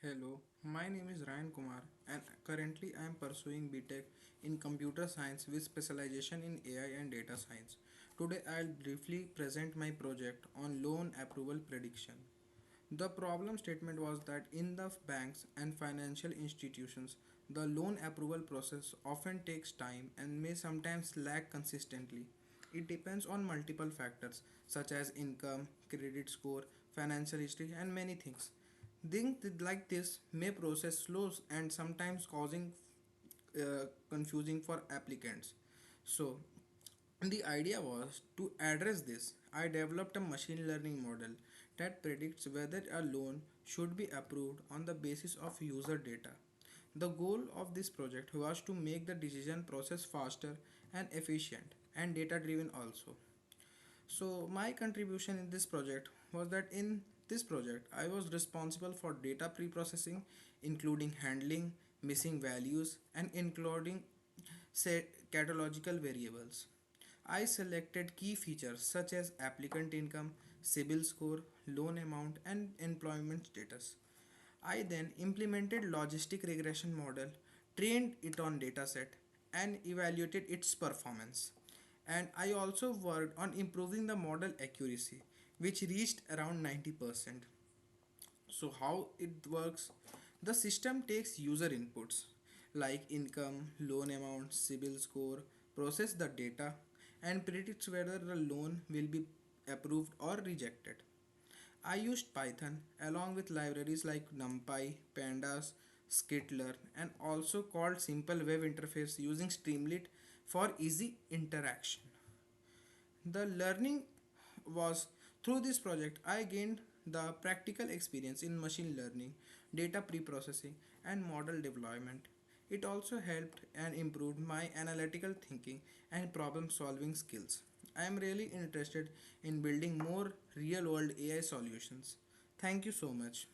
Hello, my name is Ryan Kumar and currently I am pursuing BTech in Computer Science with specialization in AI and Data Science. Today I'll briefly present my project on loan approval prediction. The problem statement was that in the banks and financial institutions, the loan approval process often takes time and may sometimes lag consistently. It depends on multiple factors such as income, credit score, financial history, and many things. Things like this may process slows and sometimes causing confusing for applicants. So, the idea was to address this. I developed a machine learning model that predicts whether a loan should be approved on the basis of user data. The goal of this project was to make the decision process faster and efficient and data driven also. So my contribution in this project was that in this project I was responsible for data pre-processing, including handling missing values and including set catalogical variables. I selected key features such as applicant income, CIBIL score, loan amount and employment status. I then implemented logistic regression model, trained it on dataset and evaluated its performance. And I also worked on improving the model accuracy, which reached around 90%. So how it works? The system takes user inputs like income, loan amount, CIBIL score, process the data and predicts whether the loan will be approved or rejected. I used Python along with libraries like NumPy, Pandas, Skitlearn and also called simple web interface using Streamlit for easy interaction. The learning was through this project I gained the practical experience in machine learning, data pre-processing and model deployment. It also helped and improved my analytical thinking and problem solving skills. I am really interested in building more real world AI solutions. Thank you so much.